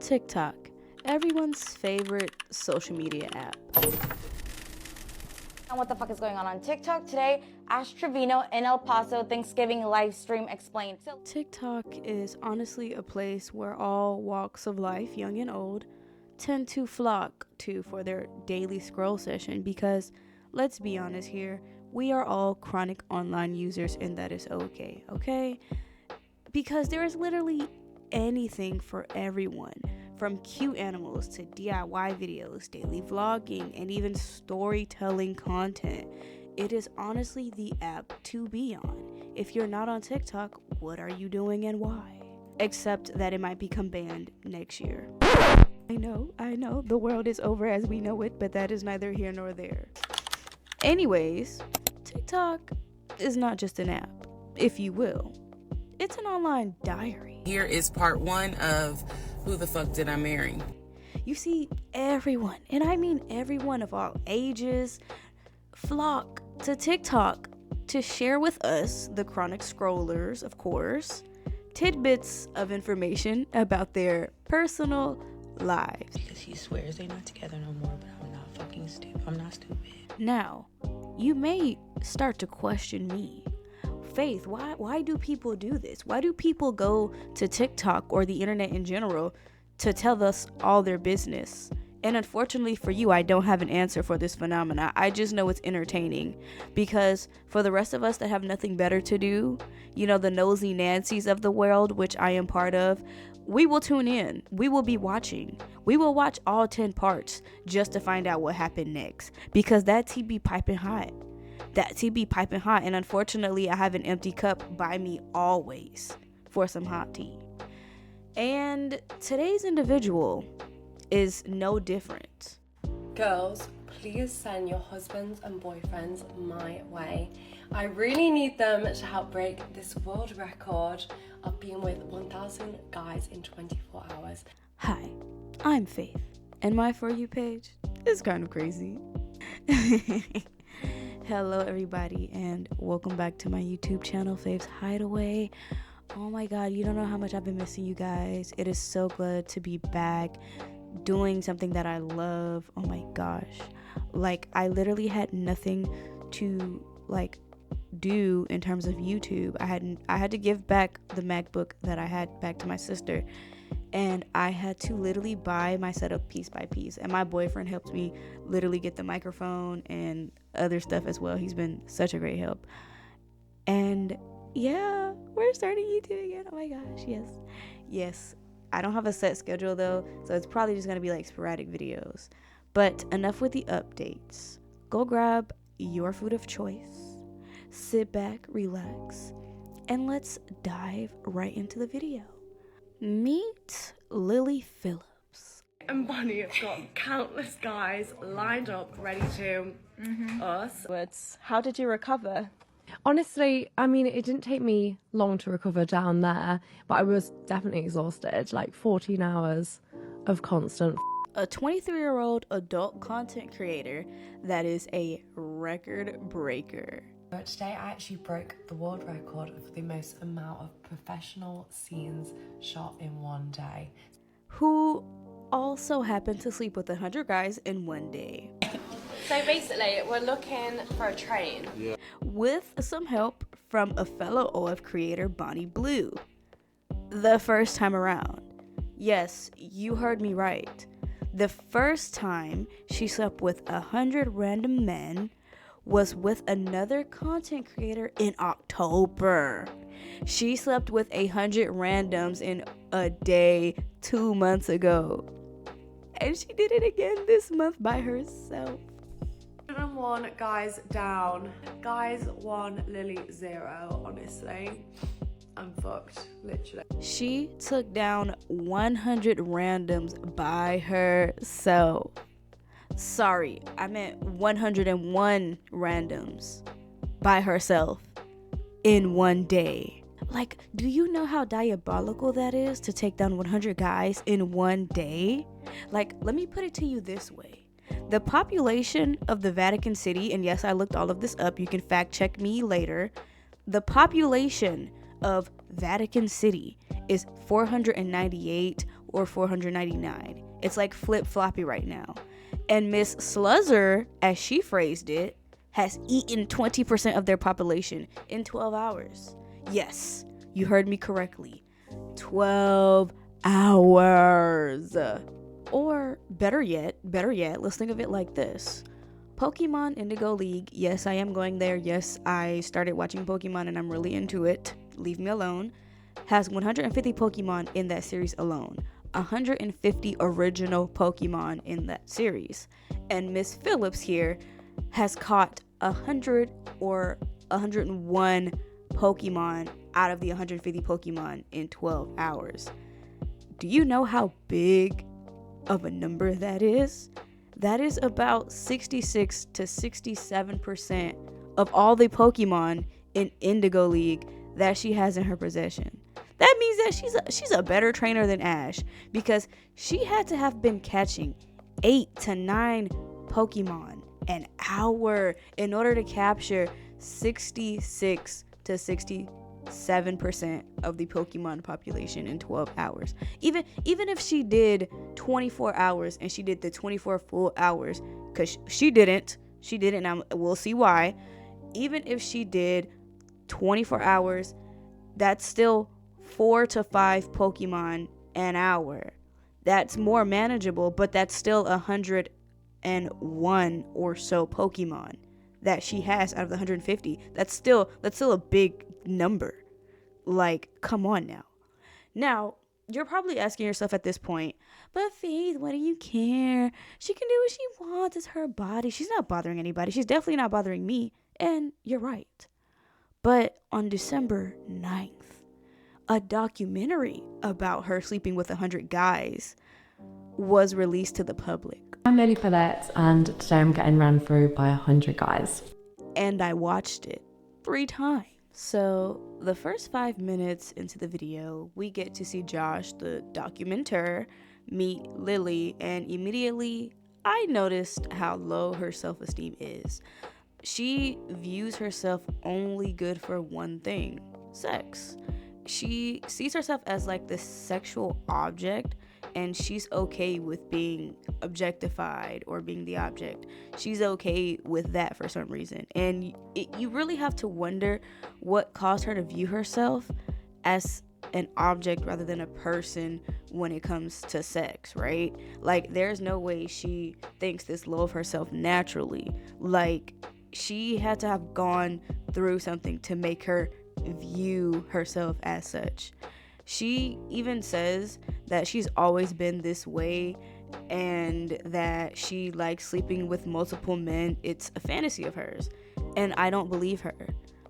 TikTok, everyone's favorite social media app. And what the fuck is going on TikTok today? Ash Trevino in El Paso Thanksgiving live stream explained. TikTok is honestly a place where all walks of life, young and old, tend to flock to for their daily scroll session because, let's be honest here, we are all chronic online users and that is okay? Because there is literally anything for everyone, from cute animals to DIY videos, daily vlogging, and even storytelling content. It is honestly the app to be on. If you're not on TikTok, what are you doing and why? Except that it might become banned next year. I know, the world is over as we know it, but that is neither here nor there. Anyways, TikTok is not just an app, if you will. It's an online diary. Here is part 1 of Who the Fuck Did I Marry? You see, everyone, and I mean everyone of all ages, flock to TikTok to share with us, the chronic scrollers, of course, tidbits of information about their personal lives. Because he swears they're not together no more, but I'm not fucking stupid. I'm not stupid. Now, you may start to question me. Faith, why do people do this? Why do people go to TikTok or the internet in general to tell us all their business? And unfortunately for you, I don't have an answer for this phenomena. I just know it's entertaining, because for the rest of us that have nothing better to do, you know, the nosy Nancys of the world, which I am part of, we will tune in. We will be watching. We will watch all 10 parts just to find out what happened next, because that tea be piping hot. And unfortunately, I have an empty cup by me always for some hot tea. And today's individual is no different. Girls, please send your husbands and boyfriends my way. I really need them to help break this world record of being with 1,000 guys in 24 hours. Hi, I'm Faith, and my For You page is kind of crazy. Hello everybody, and welcome back to my YouTube channel, Faith's Hideaway. Oh my god, you don't know how much I've been missing you guys. It is so good to be back doing something that I love. Oh my gosh, like I literally had nothing to do in terms of YouTube. I had to give back the MacBook that I had back to my sister, and I had to literally buy my setup piece by piece, and my boyfriend helped me literally get the microphone and other stuff as well. He's been such a great help. And yeah, we're starting YouTube again. Oh my gosh, yes. I don't have a set schedule though, so it's probably just gonna be like sporadic videos. But enough with the updates. Go grab your food of choice, sit back, relax, and let's dive right into the video. Meet Lily Phillips. And Bonnie have got countless guys lined up ready to us. How did you recover? Honestly, I mean, it didn't take me long to recover down there, but I was definitely exhausted, like 14 hours of constant. A 23-year-old adult content creator that is a record breaker. But today I actually broke the world record for the most amount of professional scenes shot in one day. Who also happened to sleep with 100 guys in one day. So basically, we're looking for a train. Yeah. With some help from a fellow OF creator, Bonnie Blue. The first time around. Yes, you heard me right. The first time she slept with 100 random men was with another content creator in October. She slept with 100 randoms in a day 2 months ago. And she did it again this month by herself. 101 guys down. Guys 1, Lily 0. Honestly, I'm fucked, literally. She took down 100 randoms by herself. Sorry, I meant 101 randoms by herself in one day. Like, do you know how diabolical that is to take down 100 guys in one day? Like, let me put it to you this way. The population of the Vatican City, and yes, I looked all of this up, you can fact check me later. The population of Vatican City is 498, or 499. It's like flip-floppy right now. And Miss Sluzzer, as she phrased it, has eaten 20% of their population in 12 hours. Yes, you heard me correctly. 12 hours. Or better yet, let's think of it like this. Pokemon Indigo League, yes, I am going there. Yes, I started watching Pokemon and I'm really into it. Leave me alone. Has 150 Pokemon in that series alone. 150 original Pokemon in that series. And Miss Phillips here has caught 100 or 101 Pokemon out of the 150 Pokemon in 12 hours. Do you know how big of a number that is? That is about 66 to 67% of all the Pokemon in Indigo League that she has in her possession. That means that she's a better trainer than Ash, because she had to have been catching 8 to 9 Pokemon an hour in order to capture 66 to 67% of the Pokemon population in 12 hours. Even if she did 24 hours and she did the 24 full hours, because she didn't, and we'll see why. Even if she did 24 hours, that's still 4 to 5 Pokemon an hour. That's more manageable, but that's still 101 or so Pokemon that she has out of the 150. That's still a big number. Like, come on now. Now, you're probably asking yourself at this point, but Faith, what do you care? She can do what she wants. It's her body. She's not bothering anybody. She's definitely not bothering me. And you're right. But on December 9th, a documentary about her sleeping with 100 guys was released to the public. I'm Lily Phillips, and today I'm getting ran through by 100 guys. And I watched it 3 times. So the first 5 minutes into the video, we get to see Josh, the documenter, meet Lily, and immediately I noticed how low her self-esteem is. She views herself only good for one thing: sex. She sees herself as like this sexual object, and she's okay with being objectified or being the object. She's okay with that for some reason. And you really have to wonder what caused her to view herself as an object rather than a person when it comes to sex, right? Like, there's no way she thinks this low of herself naturally. Like, she had to have gone through something to make her view herself as such. She even says that she's always been this way and that she likes sleeping with multiple men. It's a fantasy of hers. And I don't believe her.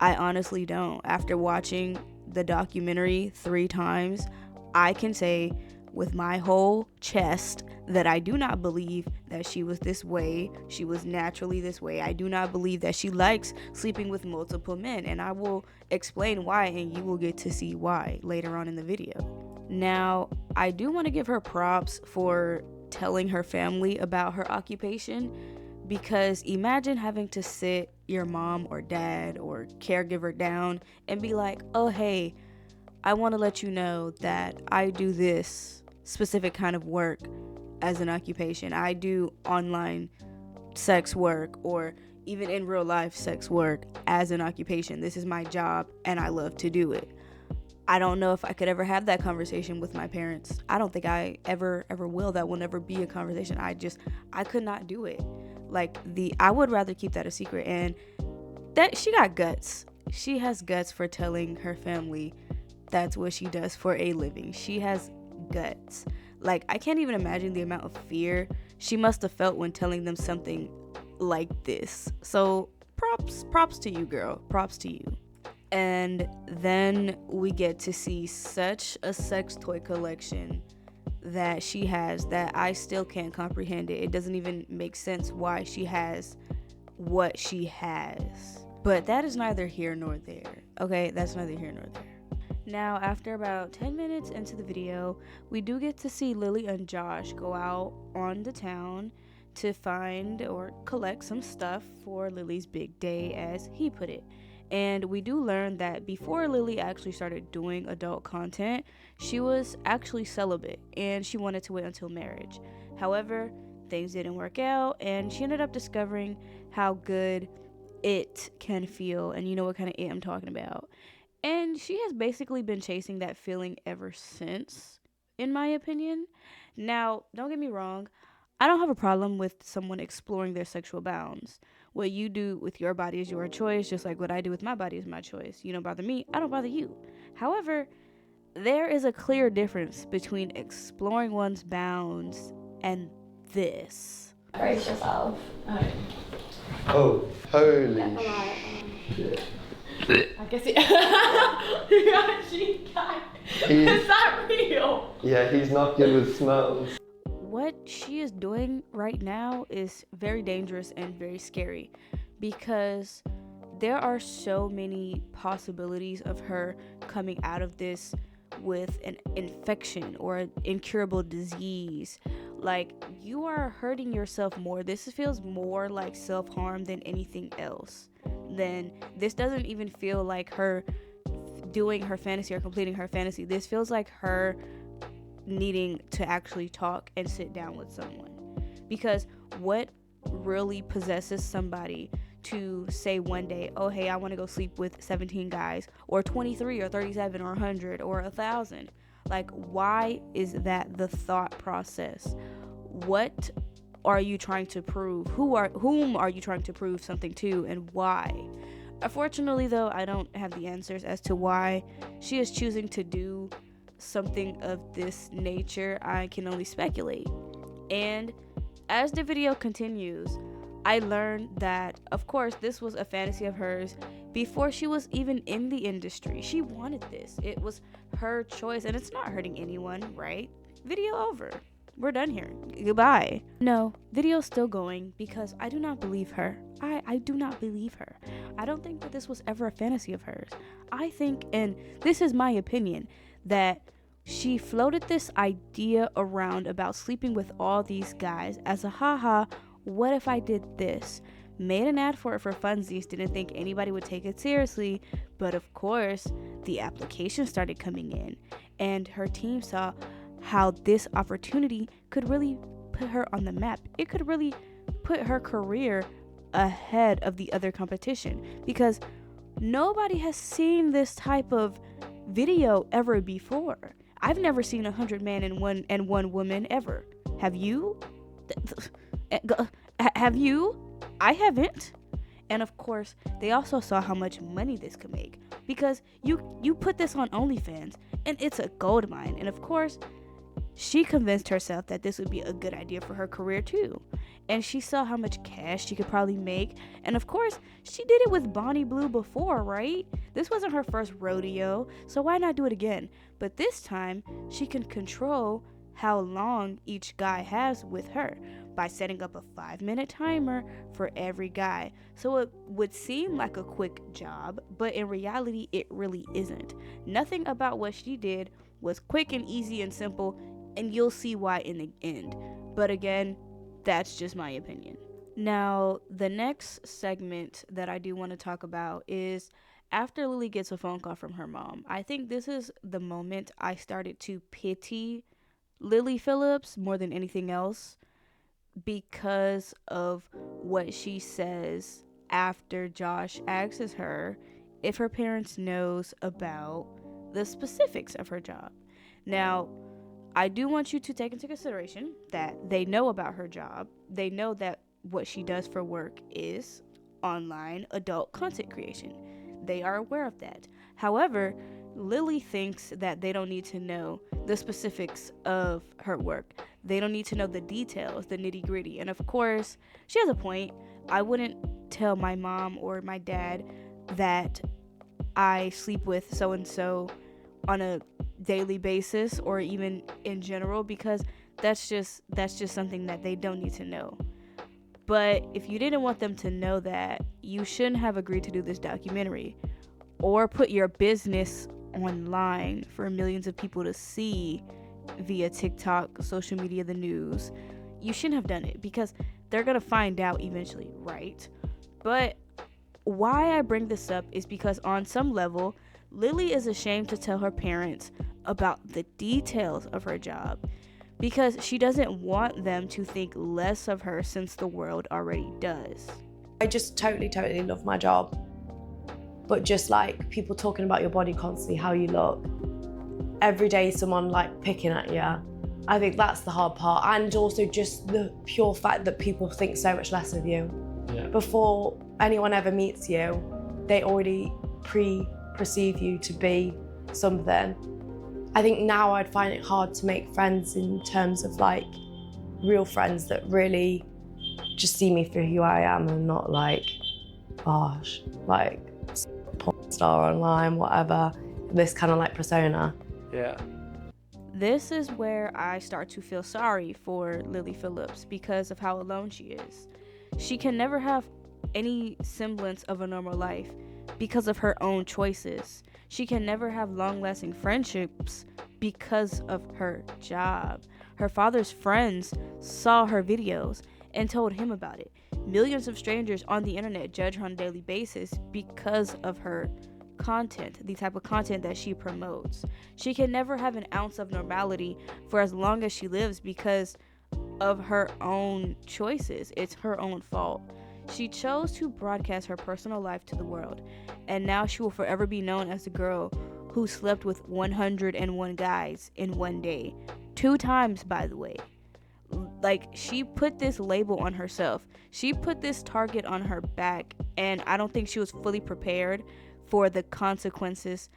I honestly don't. After watching the documentary 3 times, I can say with my whole chest that I do not believe that she was this way. She was naturally this way. I do not believe that she likes sleeping with multiple men, and I will explain why, and you will get to see why later on in the video. Now, I do want to give her props for telling her family about her occupation, because imagine having to sit your mom or dad or caregiver down and be like, oh, hey, I want to let you know that I do this specific kind of work as an occupation. I do online sex work, or even in real life sex work as an occupation. This is my job and I love to do it. I don't know if I could ever have that conversation with my parents. I don't think I ever will. That will never be a conversation. I could not do it. Like, I would rather keep that a secret. And that she got guts. She has guts for telling her family that's what she does for a living. She has guts. Like, I can't even imagine the amount of fear she must have felt when telling them something like this. So props to you, girl. Props to you. And then we get to see such a sex toy collection that she has that I still can't comprehend it. It doesn't even make sense why she has what she has. But that is neither here nor there. Okay, that's neither here nor there. Now, after about 10 minutes into the video, we do get to see Lily and Josh go out on the town to find or collect some stuff for Lily's big day, as he put it. And we do learn that before Lily actually started doing adult content, she was actually celibate and she wanted to wait until marriage. However, things didn't work out and she ended up discovering how good it can feel. And you know what kind of it I'm talking about. And she has basically been chasing that feeling ever since, in my opinion. Now, don't get me wrong, I don't have a problem with someone exploring their sexual bounds. What you do with your body is your choice, just like what I do with my body is my choice. You don't bother me, I don't bother you. However, there is a clear difference between exploring one's bounds and this. Brace yourself. Oh, holy shit. I guess it. You actually can. Is that real? Yeah, he's not good with smells. What she is doing right now is very dangerous and very scary because there are so many possibilities of her coming out of this with an infection or an incurable disease. Like, you are hurting yourself more. This feels more like self-harm than anything else. Then this doesn't even feel like her doing her fantasy or completing her fantasy. This feels like her needing to actually talk and sit down with someone. Because what really possesses somebody to say one day, oh hey, I want to go sleep with 17 guys, or 23 or 37 or 100 or 1,000? Like, why is that the thought process? What are you trying to prove? Whom are you trying to prove something to, and why? Unfortunately, though, I don't have the answers as to why she is choosing to do something of this nature. I can only speculate. And as the video continues, I learned that, of course, this was a fantasy of hers before she was even in the industry. She wanted this. It was her choice, and it's not hurting anyone, right? Video over. We're done here. Goodbye. No, video's still going because I do not believe her. I do not believe her. I don't think that this was ever a fantasy of hers. I think, and this is my opinion, that she floated this idea around about sleeping with all these guys as a haha, what if I did this? Made an ad for it for funsies, didn't think anybody would take it seriously, but of course, the applications started coming in, and her team saw how this opportunity could really put her on the map. It could really put her career ahead of the other competition, because nobody has seen this type of video ever before. I've never seen 100 men and one woman ever. Have you? Have you? I haven't. And of course, they also saw how much money this could make, because you put this on OnlyFans and it's a gold mine. And of course, she convinced herself that this would be a good idea for her career too. And she saw how much cash she could probably make. And of course, she did it with Bonnie Blue before, right? This wasn't her first rodeo, so why not do it again? But this time, she can control how long each guy has with her by setting up a 5-minute timer for every guy. So it would seem like a quick job, but in reality, it really isn't. Nothing about what she did was quick and easy and simple, and you'll see why in the end. But again, that's just my opinion. Now, the next segment that I do want to talk about is after Lily gets a phone call from her mom. I think this is the moment I started to pity Lily Phillips more than anything else, because of what she says after Josh asks her if her parents knows about the specifics of her job. Now, I do want you to take into consideration that they know about her job. They know that what she does for work is online adult content creation. They are aware of that. However, Lily thinks that they don't need to know the specifics of her work. They don't need to know the details, the nitty gritty. And of course, she has a point. I wouldn't tell my mom or my dad that I sleep with so-and-so on a daily basis or even in general, because that's just something that they don't need to know. But if you didn't want them to know that, you shouldn't have agreed to do this documentary or put your business online for millions of people to see via TikTok, social media, the news. You shouldn't have done it, because they're gonna find out eventually, right? But why I bring this up is because on some level, Lily is ashamed to tell her parents about the details of her job because she doesn't want them to think less of her since the world already does. I just totally love my job. But just like people talking about your body constantly, how you look, every day someone like picking at you, I think that's the hard part. And also just the pure fact that people think so much less of you. Yeah. Before anyone ever meets you, they already perceive you to be something. I think now I'd find it hard to make friends in terms of like real friends that really just see me for who I am and not like, gosh, like porn star online, whatever, this kind of like persona. Yeah. This is where I start to feel sorry for Lily Phillips because of how alone she is. She can never have any semblance of a normal life because of her own choices. She can never have long-lasting friendships because of her job. Her father's friends saw her videos and told him about it. Millions of strangers on the internet judge her on a daily basis because of her content, the type of content that she promotes. She can never have an ounce of normality for as long as she lives because of her own choices. It's her own fault. She chose to broadcast her personal life to the world, and now she will forever be known as the girl who slept with 101 guys in one day. 2 times, by the way. Like, she put this label on herself. She put this target on her back, and I don't think she was fully prepared for the consequences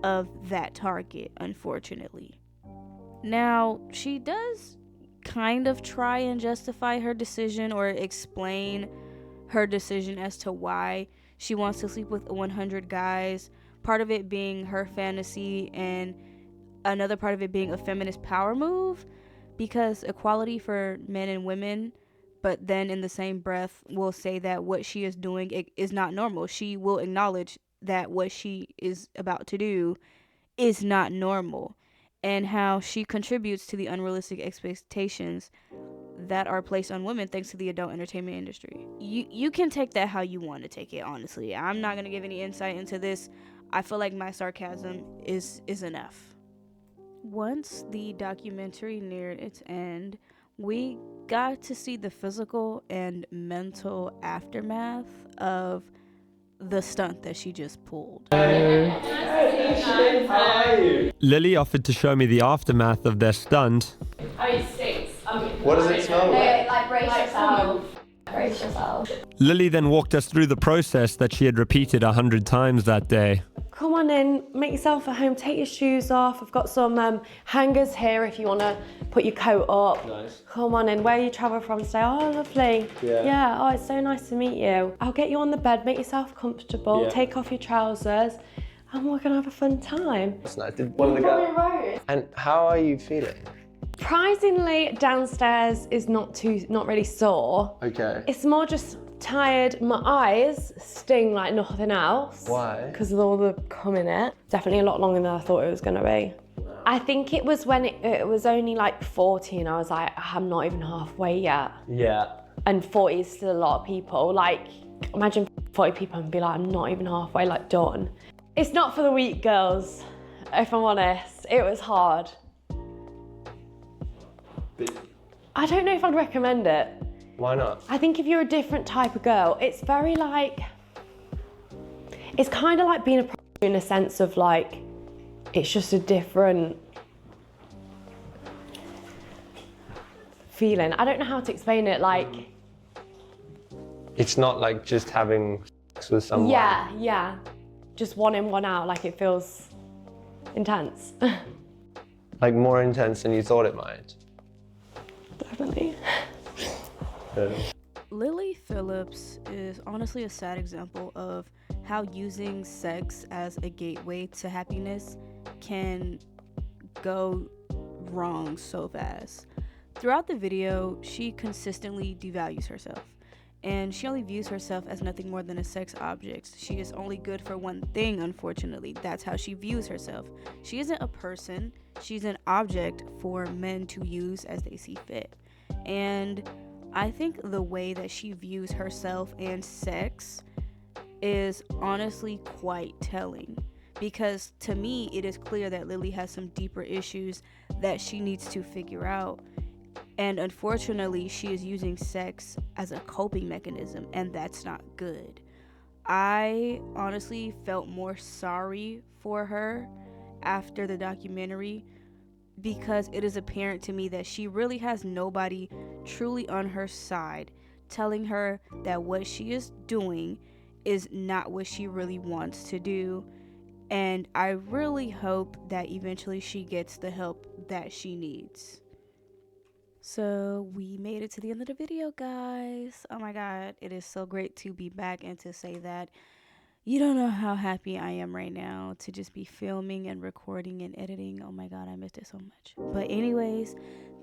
of that target, unfortunately. Now, she does kind of try and justify her decision or explain her decision as to why she wants to sleep with 100 guys, part of it being her fantasy and another part of it being a feminist power move, because equality for men and women, but then in the same breath will say that what she is doing is not normal. She will acknowledge that what she is about to do is not normal, and how she contributes to the unrealistic expectations that are placed on women thanks to the adult entertainment industry. You can take that how you want to take it, honestly. I'm not going to give any insight into this. I feel like my sarcasm is enough. Once the documentary neared its end, we got to see the physical and mental aftermath of the stunt that she just pulled. Lily offered to show me the aftermath of their stunt. What does it smell like? Like brace yourself. Brace yourself. Lily then walked us through the process that she had repeated 100 times that day. Come on in, make yourself at home, take your shoes off. I've got some hangers here if you want to put your coat up. Nice. Come on in, where you travel from today? Oh, lovely. Yeah. Oh, it's so nice to meet you. I'll get you on the bed, make yourself comfortable, take off your trousers, and we're gonna have a fun time. That's nice. Did one of the guys? Right. And how are you feeling? Surprisingly, downstairs is not really sore. Okay. It's more just tired. My eyes sting like nothing else. Why? Because of all the cum in it. Definitely a lot longer than I thought it was gonna be. I think it was when it was only like 40 and I was like, I'm not even halfway yet. Yeah. And 40 is still a lot of people. Like, imagine 40 people and be like, I'm not even halfway, like, done. It's not for the weak, girls, if I'm honest. It was hard. I don't know if I'd recommend it. Why not? I think if you're a different type of girl, it's very like, it's kind of like being a prostitute in a sense of like, it's just a different feeling. I don't know how to explain it, like. It's not like just having sex with someone. Yeah. Just one in, one out, like it feels intense. Like more intense than you thought it might. Definitely. Lily Phillips is honestly a sad example of how using sex as a gateway to happiness can go wrong so fast. Throughout the video, she consistently devalues herself, and she only views herself as nothing more than a sex object. She is only good for one thing, unfortunately. That's how she views herself. She isn't a person, she's an object for men to use as they see fit. And I think the way that she views herself and sex is honestly quite telling, because to me it is clear that Lily has some deeper issues that she needs to figure out, and unfortunately she is using sex as a coping mechanism, and that's not good. I honestly felt more sorry for her after the documentary, because it is apparent to me that she really has nobody truly on her side telling her that what she is doing is not what she really wants to do. And I really hope that eventually she gets the help that she needs. So we made it to the end of the video, guys. Oh my god, it is so great to be back and to say that you don't know how happy I am right now to just be filming and recording and editing. Oh my god, I missed it so much. But anyways,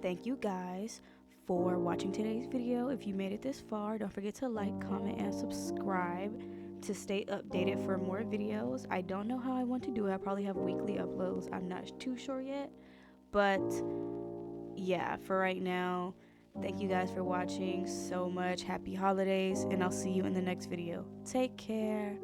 thank you guys for watching today's video. If you made it this far, don't forget to like, comment, and subscribe to stay updated for more videos. I don't know how I want to do it. I probably have weekly uploads. I'm not too sure yet. But yeah, for right now, thank you guys for watching so much. Happy holidays, and I'll see you in the next video. Take care.